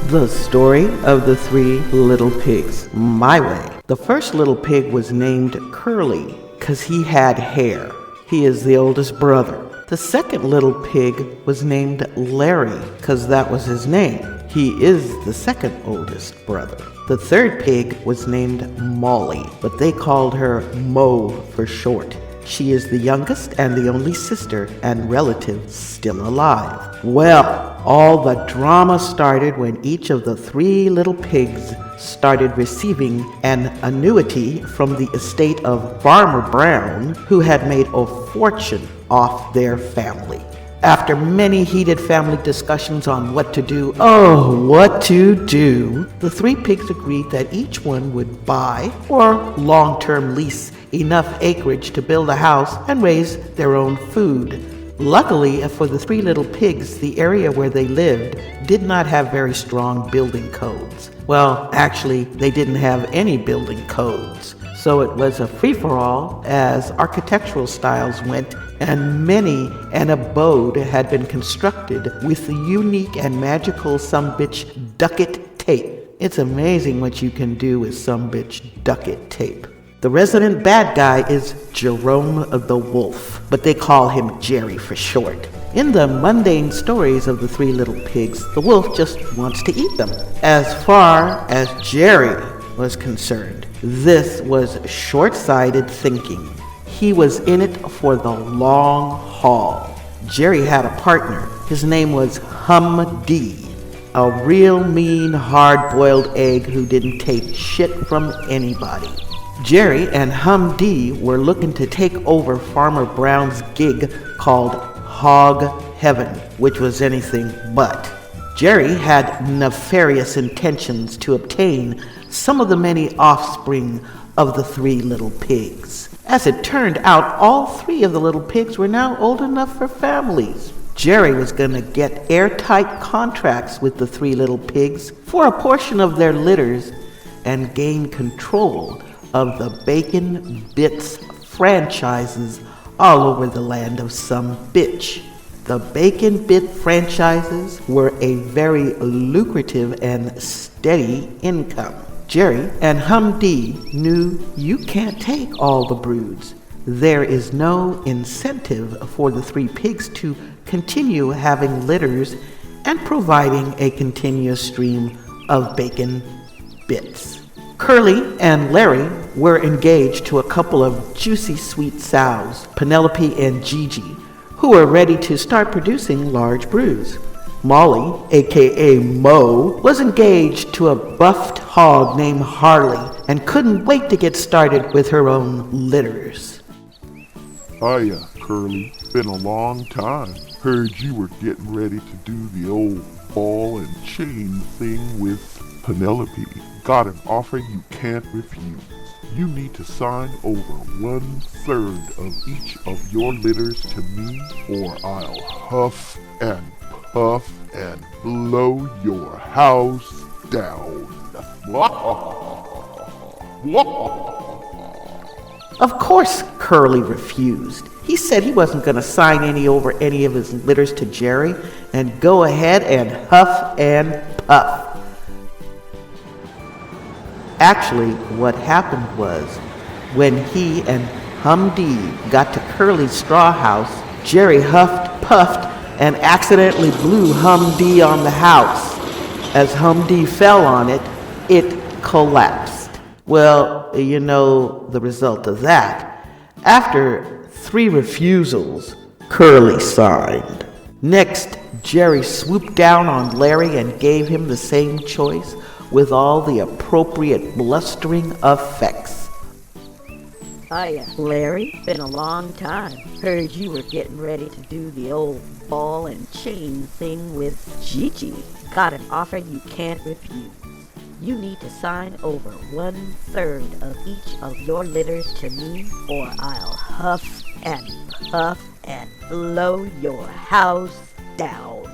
The story of the three little pigs, my way. The first little pig was named Curly because he had hair. He is the oldest brother. The second little pig was named Larry because that was his name. He is the second oldest brother. The third pig was named Molly, but they called her Mo for short. She is the youngest and the only sister and relative still alive. Well, all the drama started when each of the three little pigs started receiving an annuity from the estate of Farmer Brown, who had made a fortune off their family. After many heated family discussions on what to do, the three pigs agreed that each one would buy or long-term lease enough acreage to build a house and raise their own food. Luckily for the three little pigs, the area where they lived did not have very strong building codes. Well, actually, they didn't have any building codes. So it was a free-for-all as architectural styles went, and many an abode had been constructed with the unique and magical Sumbich ducket tape. It's amazing what you can do with Sumbich ducket tape. The resident bad guy is Jerome the Wolf, but they call him Jerry for short. In the mundane stories of the three little pigs, the wolf just wants to eat them. As far as Jerry was concerned, this was short-sighted thinking. He was in it for the long haul. Jerry had a partner. His name was Humdy, a real mean, hard-boiled egg who didn't take shit from anybody. Jerry and Humdy were looking to take over Farmer Brown's gig called Hog Heaven, which was anything but. Jerry had nefarious intentions to obtain some of the many offspring of the three little pigs. As it turned out, all three of the little pigs were now old enough for families. Jerry was going to get airtight contracts with the three little pigs for a portion of their litters and gain control of the Bacon Bits franchises all over the land of Sumbich. The Bacon Bit franchises were a very lucrative and steady income. Jerry and Humdy knew you can't take all the broods. There is no incentive for the three pigs to continue having litters and providing a continuous stream of bacon bits. Curly and Larry were engaged to a couple of juicy sweet sows, Penelope and Gigi, who were ready to start producing large broods. Molly, aka Mo, was engaged to a buffed hog named Harley and couldn't wait to get started with her own litters. Hiya, Curly. Been a long time. Heard you were getting ready to do the old ball and chain thing with Penelope. Got an offer you can't refuse. You need to sign over 1/3 of each of your litters to me, or I'll huff and puff and blow your house down. Of course, Curly refused. He said he wasn't going to sign over any of his litters to Jerry and go ahead and huff and puff. Actually, what happened was, when he and Humdy got to Curly's straw house, Jerry huffed, puffed, and accidentally blew Humdy on the house. As Humdy fell on it, it collapsed. Well, you know the result of that. After 3 refusals, Curly signed. Next, Jerry swooped down on Larry and gave him the same choice with all the appropriate blustering effects. Hiya, Larry. Been a long time. Heard you were getting ready to do the old ball and chain thing with Gigi. Got an offer you can't refuse. You need to sign over 1/3 of each of your litters to me, or I'll huff and puff and blow your house down.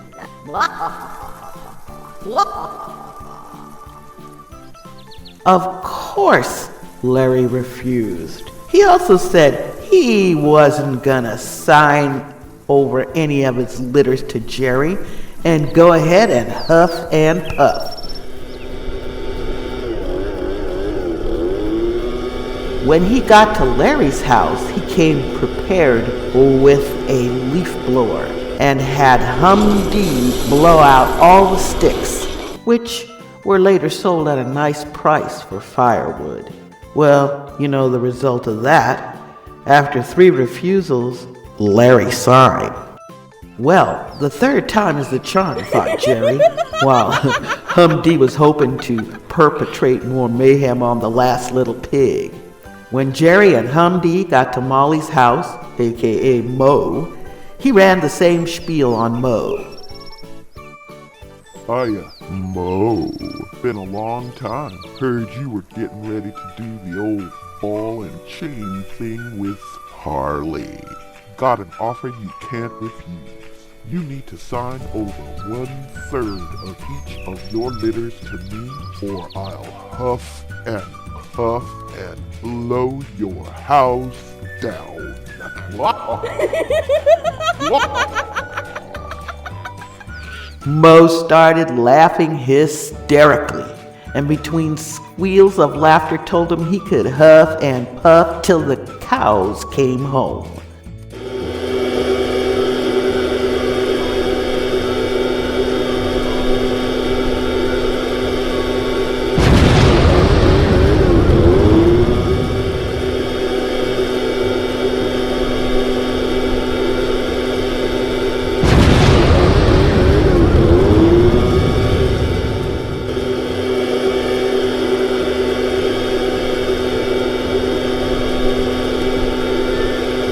Of course, Larry refused. He also said he wasn't gonna sign over any of his litters to Jerry and go ahead and huff and puff. When he got to Larry's house, he came prepared with a leaf blower and had Humdee blow out all the sticks, which were later sold at a nice price for firewood. Well, you know the result of that. After 3 refusals, Larry signed. Well, the third time is the charm, thought Jerry, while Humdee was hoping to perpetrate more mayhem on the last little pig. When Jerry and Humdee got to Molly's house, aka Mo, he ran the same spiel on Mo. Hiya, Mo. Been a long time. Heard you were getting ready to do the old ball and chain thing with Harley. Got an offer you can't refuse. You need to sign over 1/3 of each of your litters to me, or I'll huff and puff and blow your house down. Mo started laughing hysterically, and between squeals of laughter told him he could huff and puff till the cows came home.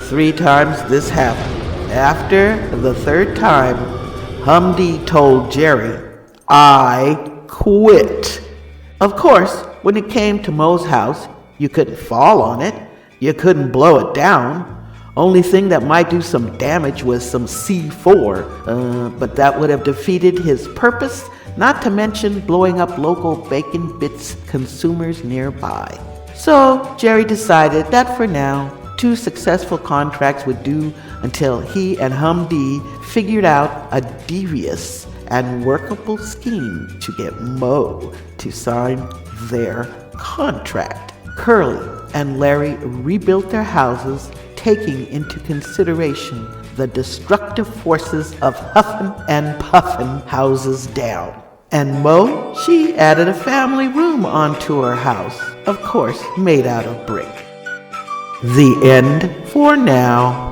Three times this happened. After the third time, Humdee told Jerry, "I quit." Of course, when it came to Mo's house, you couldn't fall on it. You couldn't blow it down. Only thing that might do some damage was some C4, but that would have defeated his purpose, not to mention blowing up local bacon bits consumers nearby. So Jerry decided that for now, 2 successful contracts would do until he and Humdee figured out a devious and workable scheme to get Mo to sign their contract. Curly and Larry rebuilt their houses, taking into consideration the destructive forces of huffin' and puffin' houses down. And Mo, she added a family room onto her house, of course made out of brick. The end for now.